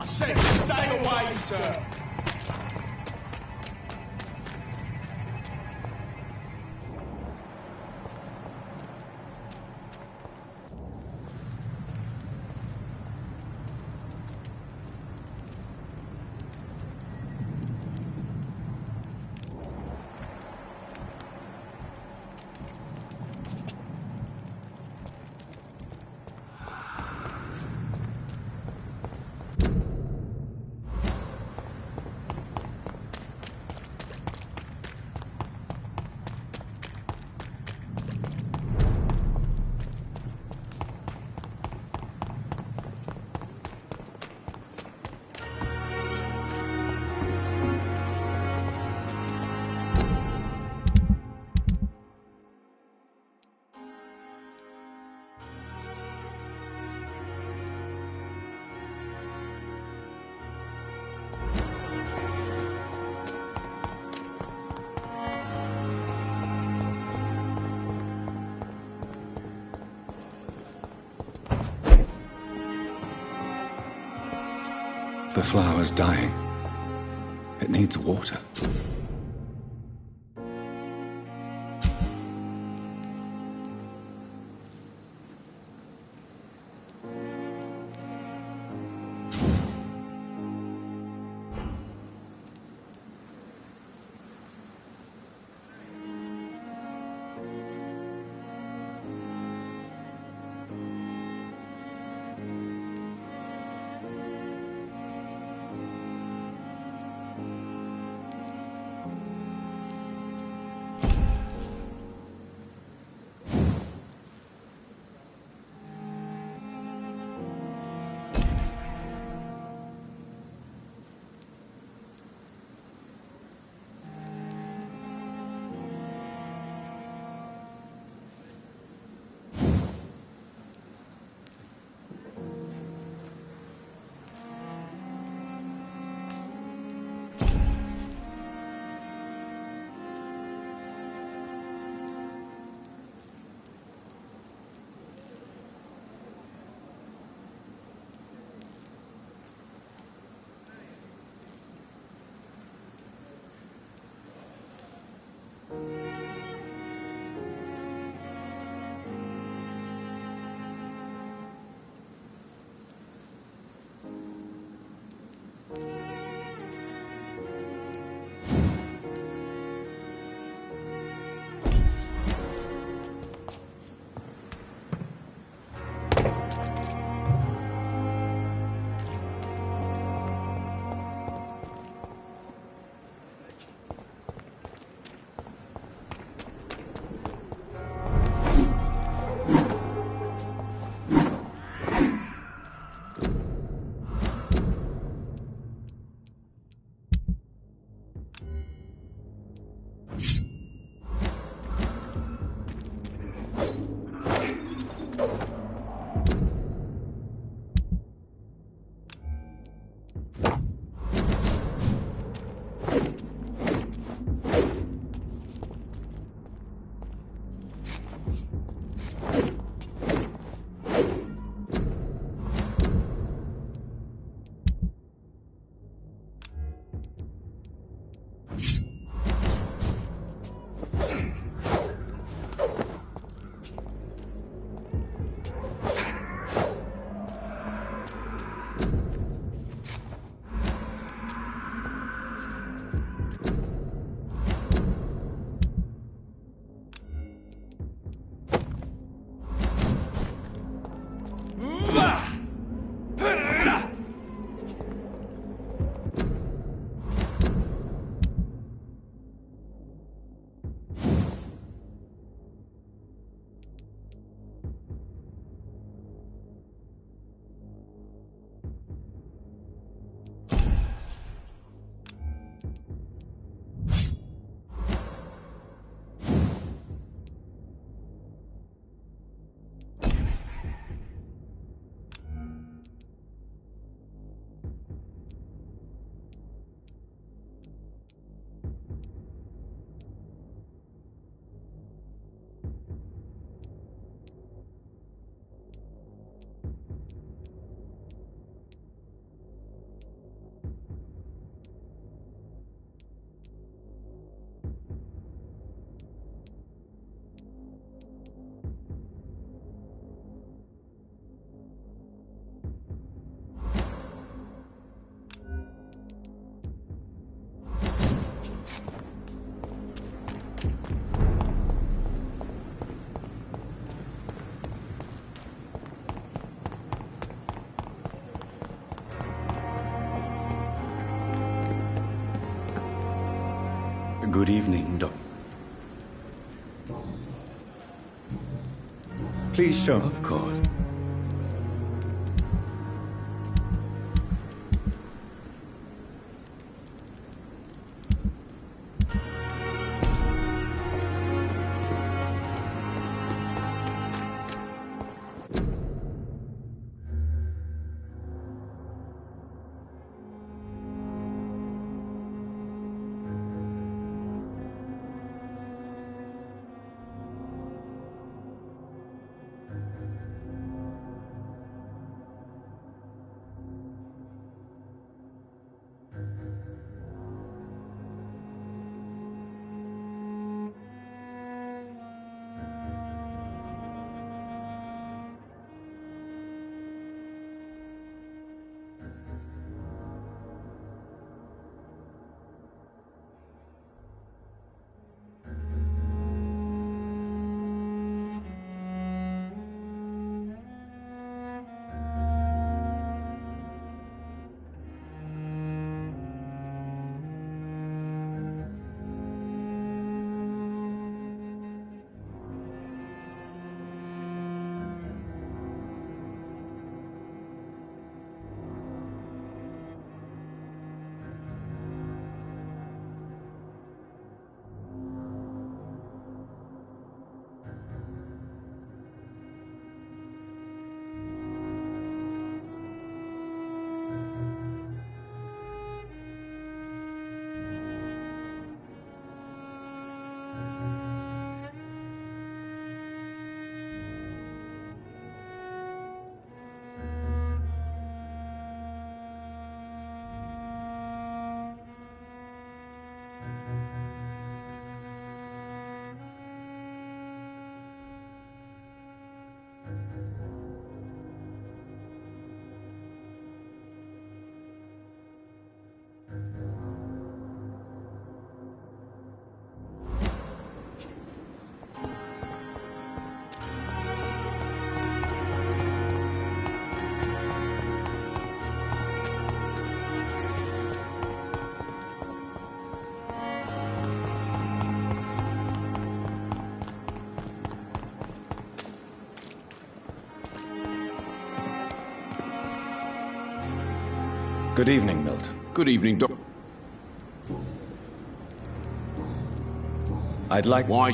Say, stay away, sir! The flower's dying. It needs water. Good evening, Doc. Please show. Of course. Good evening, Milton. Good evening, Doc. I'd like... Why?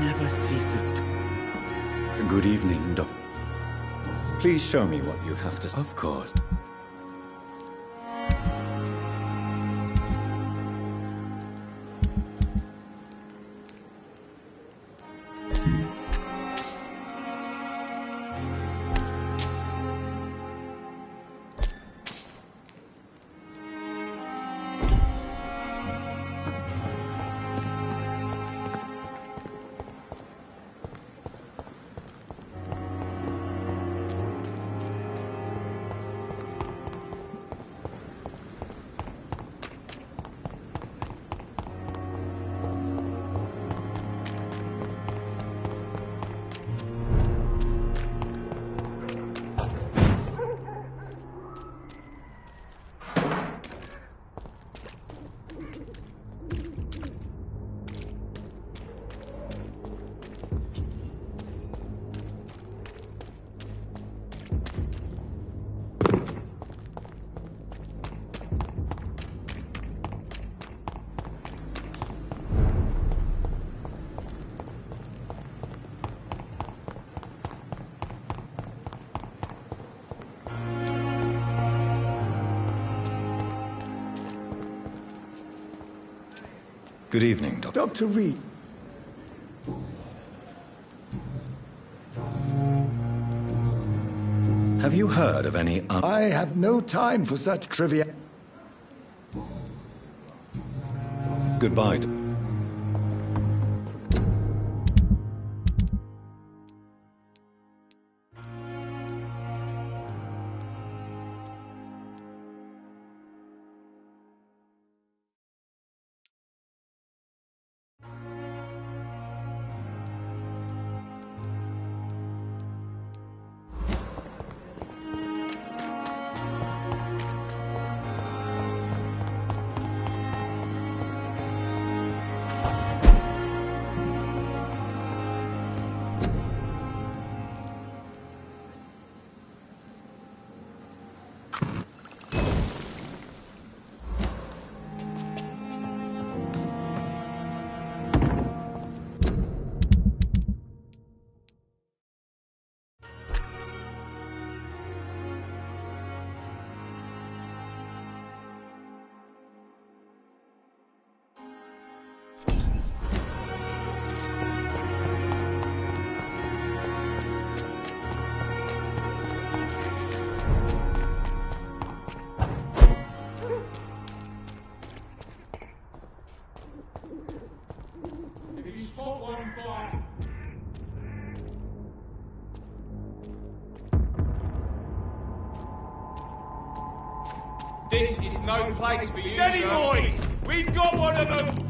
Never ceases to... Good evening, Doc. Please show me what you have to say. Of course. Good evening, Doctor. Dr. Reed. Have you heard of any... I have no time for such trivia. Goodbye. fire! This is no place for you, Steady, sir. boys! We've got one of them!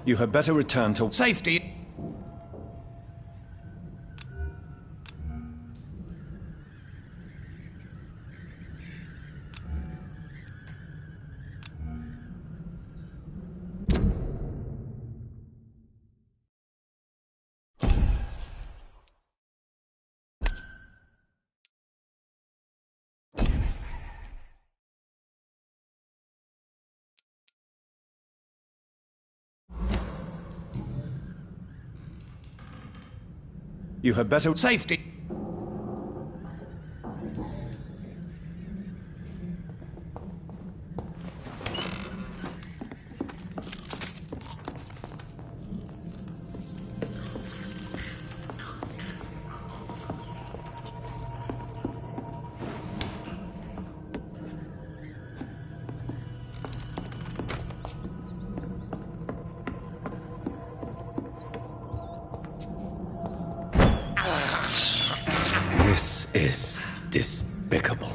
You had better return to Safety. You had better Safety. is despicable.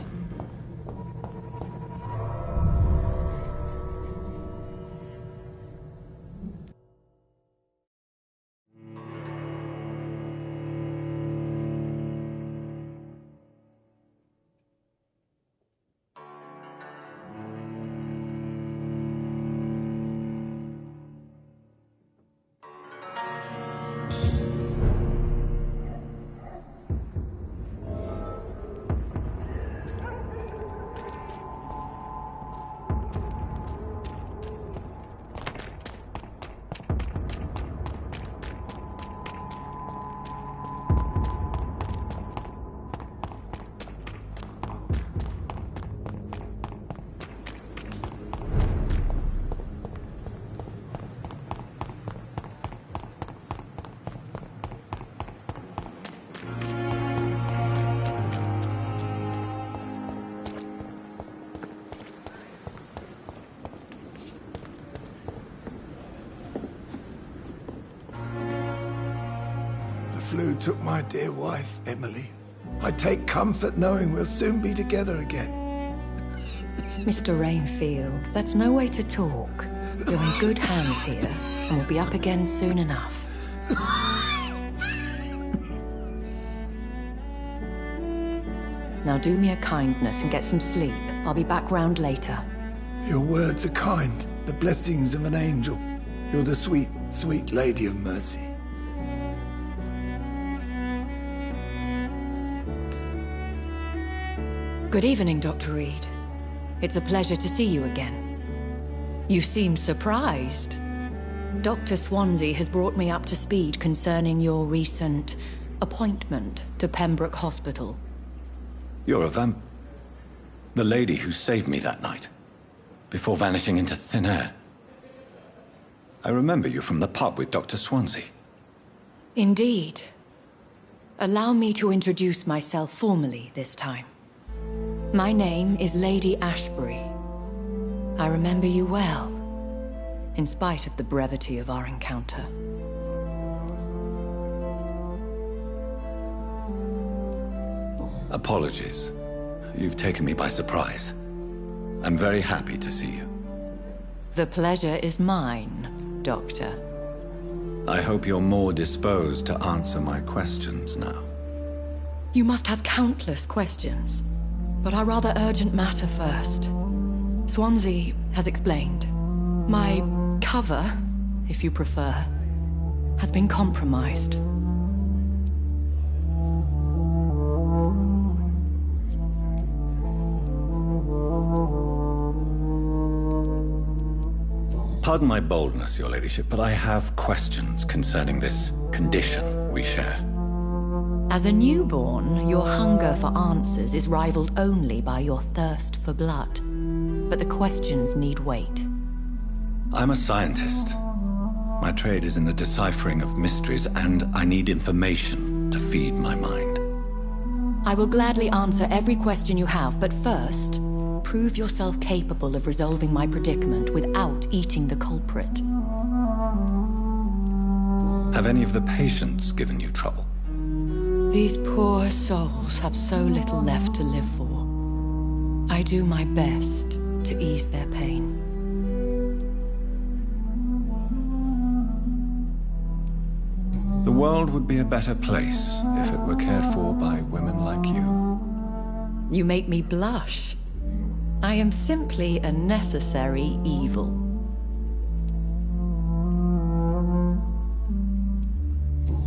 The flu took my dear wife, Emily. I take comfort knowing we'll soon be together again. Mr. Rainfield, that's no way to talk. You're in good hands here, and we'll be up again soon enough. Now do me a kindness and get some sleep. I'll be back round later. Your words are kind, the blessings of an angel. You're the sweet, sweet Lady of Mercy. Good evening, Dr. Reed. It's a pleasure to see you again. You seem surprised. Dr. Swansea has brought me up to speed concerning your recent appointment to Pembroke Hospital. You're a the lady who saved me that night, before vanishing into thin air. I remember you from the pub with Dr. Swansea. Indeed. Allow me to introduce myself formally this time. My name is Lady Ashbury. I remember you well, in spite of the brevity of our encounter. Apologies. You've taken me by surprise. I'm very happy to see you. The pleasure is mine, Doctor. I hope you're more disposed to answer my questions now. You must have countless questions, but our rather urgent matter first. Swansea has explained. My cover, if you prefer, has been compromised. Pardon my boldness, Your Ladyship, but I have questions concerning this condition we share. As a newborn, your hunger for answers is rivaled only by your thirst for blood. But the questions need wait. I'm a scientist. My trade is in the deciphering of mysteries, and I need information to feed my mind. I will gladly answer every question you have, but first, prove yourself capable of resolving my predicament without eating the culprit. Have any of the patients given you trouble? These poor souls have so little left to live for. I do my best to ease their pain. The world would be a better place if it were cared for by women like you. You make me blush. I am simply a necessary evil.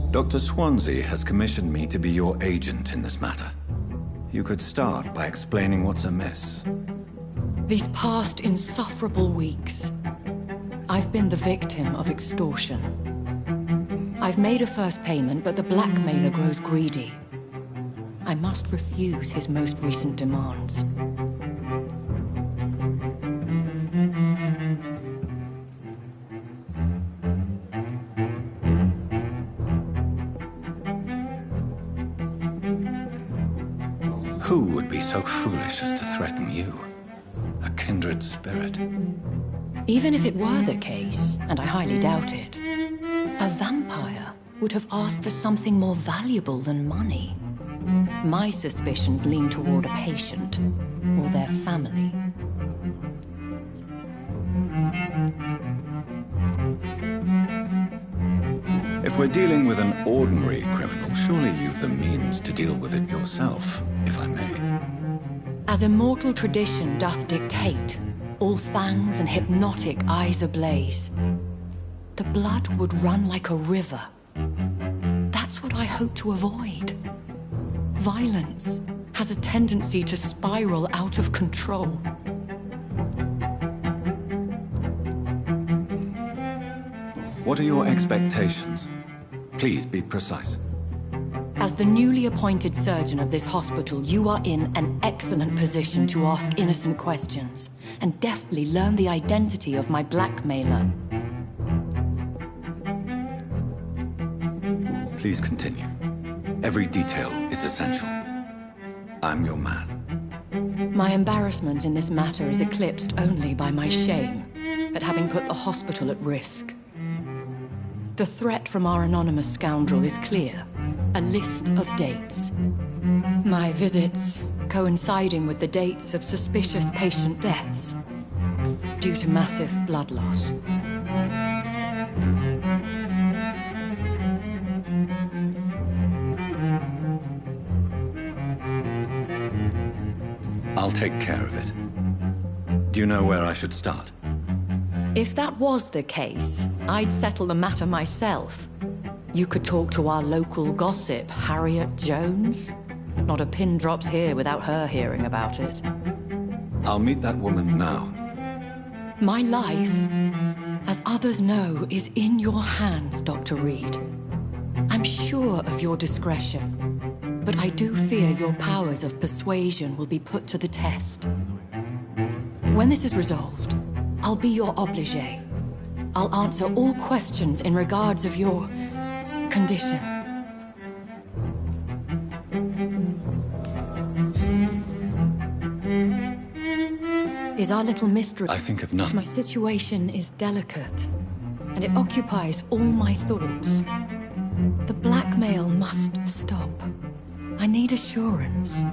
Dr. Swansea has commissioned me to be your agent in this matter. You could start by explaining what's amiss. These past insufferable weeks, I've been the victim of extortion. I've made a first payment, but the blackmailer grows greedy. I must refuse his most recent demands. Who would be so foolish as to threaten you? A kindred spirit. Even if it were the case, and I highly doubt it, a vampire would have asked for something more valuable than money. My suspicions lean toward a patient or their family. If we're dealing with an ordinary criminal, surely you've the means to deal with it yourself, if I may. As immortal tradition doth dictate, all fangs and hypnotic eyes ablaze, the blood would run like a river. That's what I hope to avoid. Violence has a tendency to spiral out of control. What are your expectations? Please be precise. As the newly appointed surgeon of this hospital, you are in an excellent position to ask innocent questions and deftly learn the identity of my blackmailer. Please continue. Every detail is essential. I'm your man. My embarrassment in this matter is eclipsed only by my shame at having put the hospital at risk. The threat from our anonymous scoundrel is clear. A list of dates. My visits coinciding with the dates of suspicious patient deaths due to massive blood loss. I'll take care of it. Do you know where I should start? If that was the case, I'd settle the matter myself. You could talk to our local gossip, Harriet Jones. Not a pin drops here without her hearing about it. I'll meet that woman now. My life, as others know, is in your hands, Dr. Reed. I'm sure of your discretion, but I do fear your powers of persuasion will be put to the test. When this is resolved, I'll be your obligé. I'll answer all questions in regards of your condition. Is our little mystery... I think of nothing. My situation is delicate, and it occupies all my thoughts. The blackmail must stop. I need assurance.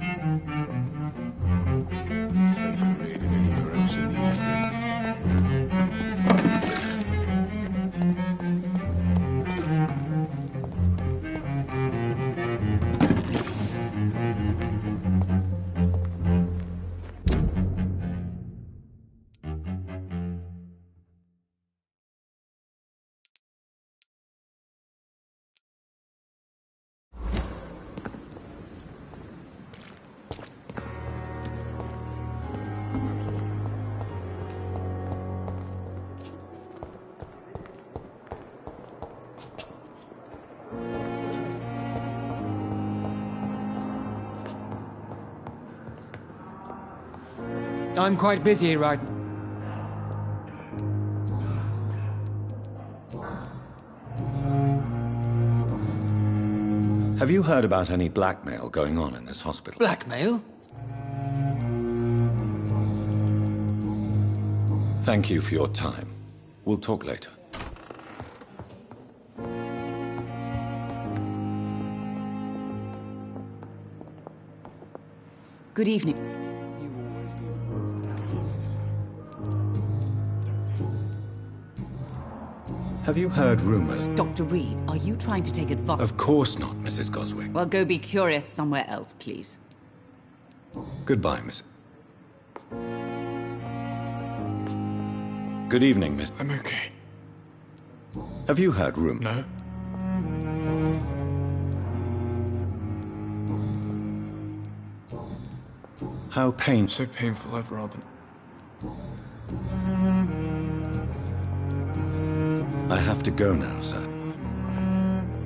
I'm quite busy right now. Have you heard about any blackmail going on in this hospital? Blackmail? Thank you for your time. We'll talk later. Good evening. Have you heard rumors? Dr. Reed, are you trying to take advantage? Of course not, Mrs. Goswick. Well, go be curious somewhere else, please. Goodbye, Miss. Good evening, Miss. I'm okay. Have you heard rumors? No. How painful. So painful, I'd rather... I have to go now, sir.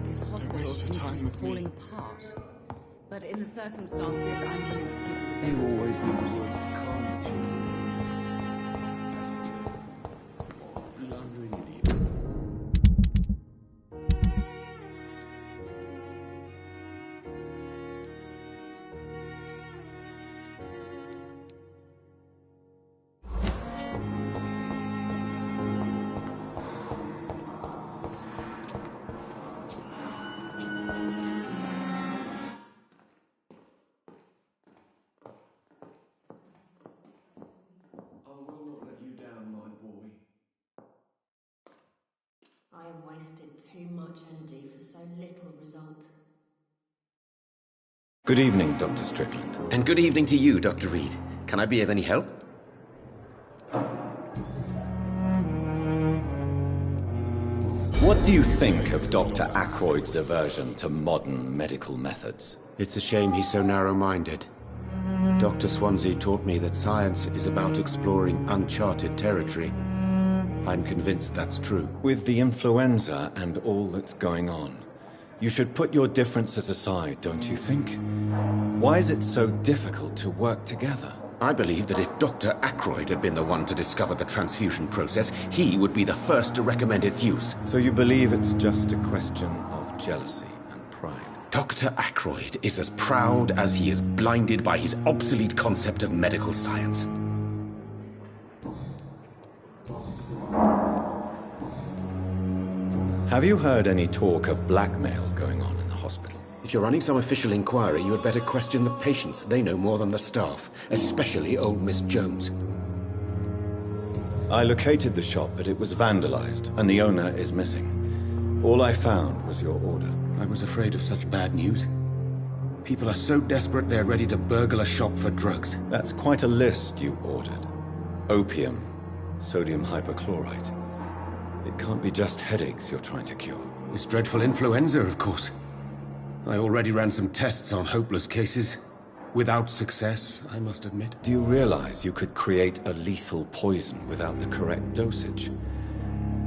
This hospital seems to be falling apart. But in the circumstances, I'm willing to give you... You always need words to calm the children. Blundering idiot. I have wasted too much energy for so little result. Good evening, Dr. Strickland. And good evening to you, Dr. Reed. Can I be of any help? What do you think of Dr. Ackroyd's aversion to modern medical methods? It's a shame he's so narrow-minded. Dr. Swansea taught me that science is about exploring uncharted territory. I'm convinced that's true. With the influenza and all that's going on, you should put your differences aside, don't you think? Why is it so difficult to work together? I believe that if Dr. Ackroyd had been the one to discover the transfusion process, he would be the first to recommend its use. So you believe it's just a question of jealousy and pride? Dr. Ackroyd is as proud as he is blinded by his obsolete concept of medical science. Have you heard any talk of blackmail going on in the hospital? If you're running some official inquiry, you had better question the patients. They know more than the staff, especially old Miss Jones. I located the shop, but it was vandalized, and the owner is missing. All I found was your order. I was afraid of such bad news. People are so desperate they're ready to burgle a shop for drugs. That's quite a list you ordered. Opium, sodium hypochlorite. It can't be just headaches you're trying to cure. This dreadful influenza, of course. I already ran some tests on hopeless cases. Without success, I must admit. Do you realize you could create a lethal poison without the correct dosage?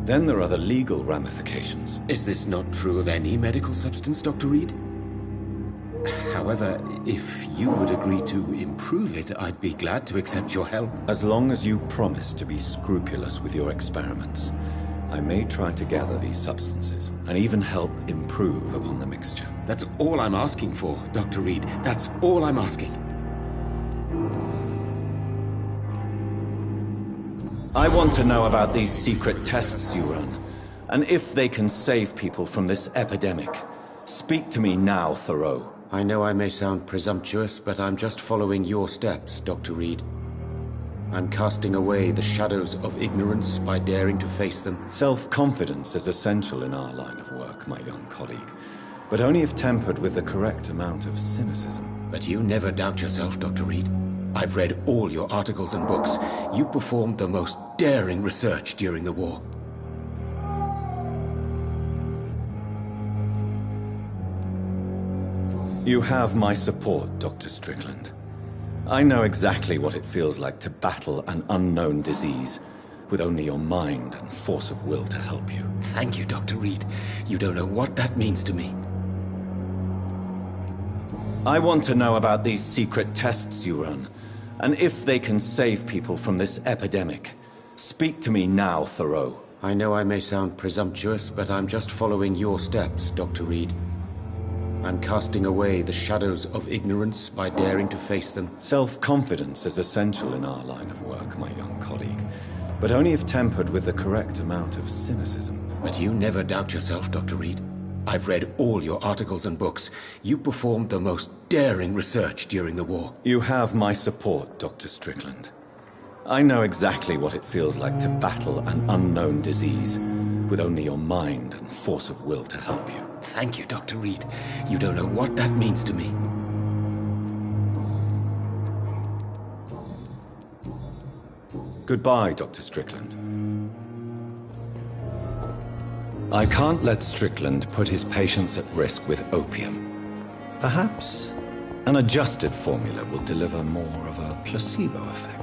Then there are the legal ramifications. Is this not true of any medical substance, Dr. Reed? However, if you would agree to improve it, I'd be glad to accept your help. As long as you promise to be scrupulous with your experiments, I may try to gather these substances, and even help improve upon the mixture. That's all I'm asking for, Dr. Reed. That's all I'm asking. I want to know about these secret tests you run, and if they can save people from this epidemic. Speak to me now, Thoreau. I know I may sound presumptuous, but I'm just following your steps, Dr. Reed. I'm casting away the shadows of ignorance by daring to face them. Self-confidence is essential in our line of work, my young colleague, but only if tempered with the correct amount of cynicism. But you never doubt yourself, Dr. Reed. I've read all your articles and books. You performed the most daring research during the war. You have my support, Dr. Strickland. I know exactly what it feels like to battle an unknown disease with only your mind and force of will to help you. Thank you, Dr. Reed. You don't know what that means to me. I want to know about these secret tests you run, and if they can save people from this epidemic. Speak to me now, Thoreau. I know I may sound presumptuous, but I'm just following your steps, Dr. Reed. I'm casting away the shadows of ignorance by daring to face them. Self-confidence is essential in our line of work, my young colleague, but only if tempered with the correct amount of cynicism. But you never doubt yourself, Dr. Reed. I've read all your articles and books. You performed the most daring research during the war. You have my support, Dr. Strickland. I know exactly what it feels like to battle an unknown disease with only your mind and force of will to help you. Thank you, Dr. Reed. You don't know what that means to me. Goodbye, Dr. Strickland. I can't let Strickland put his patients at risk with opium. Perhaps an adjusted formula will deliver more of a placebo effect.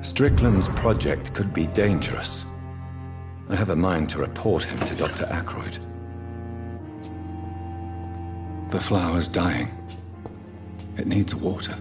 Strickland's project could be dangerous. I have a mind to report him to Dr. Ackroyd. The flower's dying. It needs water.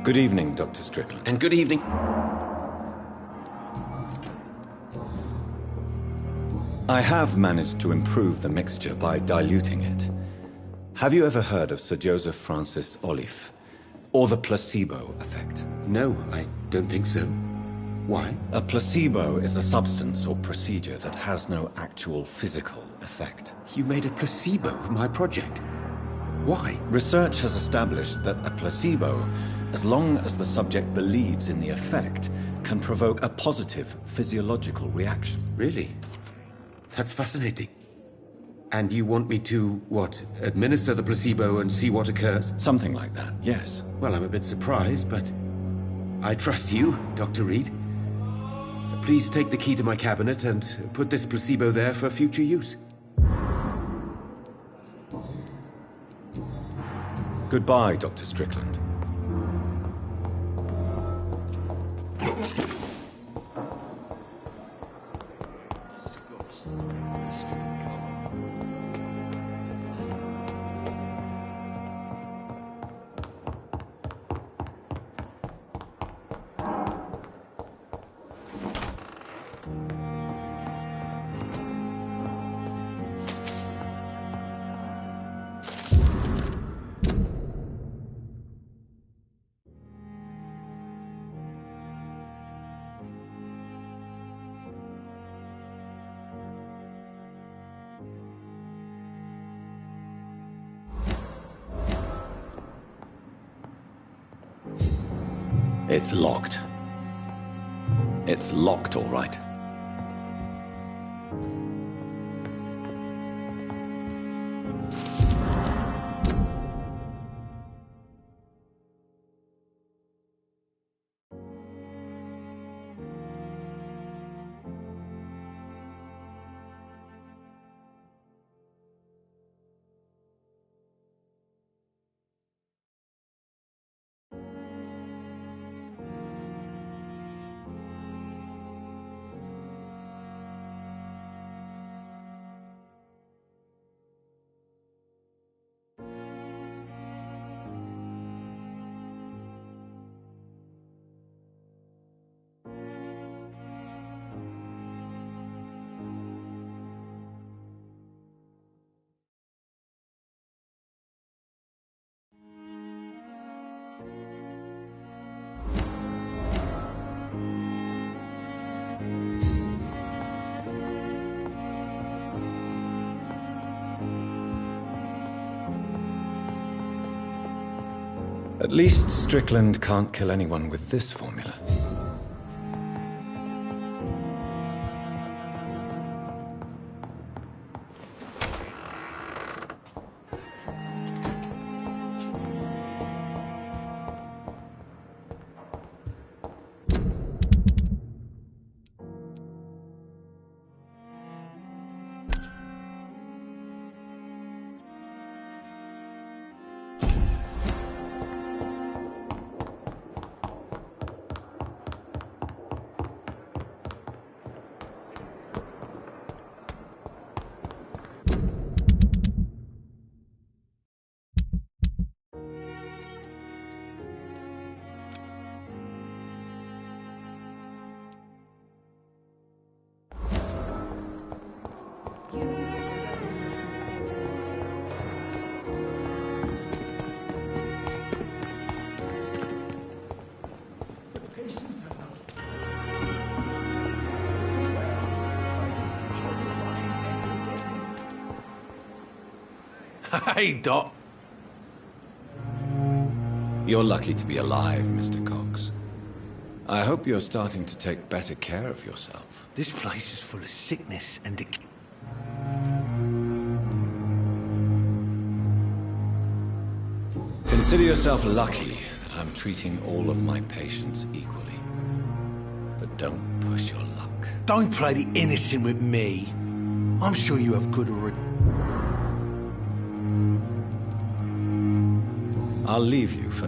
Good evening, Dr. Strickland. And good evening. I have managed to improve the mixture by diluting it. Have you ever heard of Sir Joseph Francis Olive, or the placebo effect? No, I don't think so. Why? A placebo is a substance or procedure that has no actual physical effect. You made a placebo of my project. Why? Research has established that a placebo, as long as the subject believes in the effect, can provoke a positive physiological reaction. Really? That's fascinating. And you want me to, what, administer the placebo and see what occurs? Something like that, yes. Well, I'm a bit surprised, but I trust you, Dr. Reed. Please take the key to my cabinet and put this placebo there for future use. Goodbye, Dr. Strickland. It's locked. It's locked, all right. At least Strickland can't kill anyone with this formula. Hey, Doc. You're lucky to be alive, Mr. Cox. I hope you're starting to take better care of yourself. This place is full of sickness and decay. Consider yourself lucky that I'm treating all of my patients equally. But don't push your luck. Don't play the innocent with me. I'm sure you have good I'll leave you for...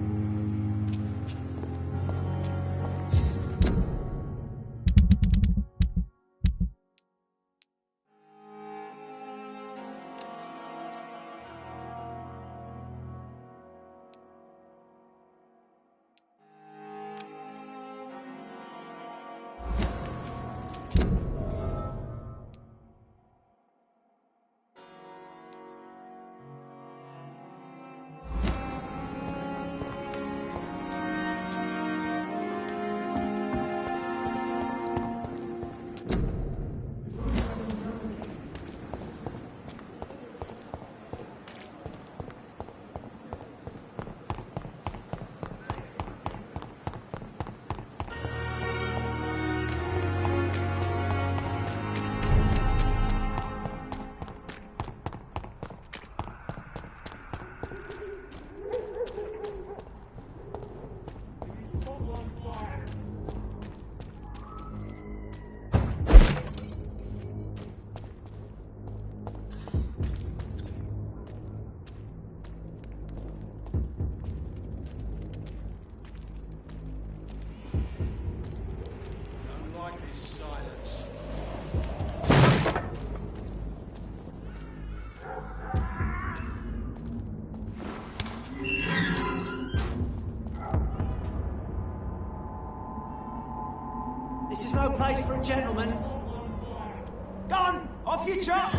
This is no place for a gentleman. Go on, off you trot!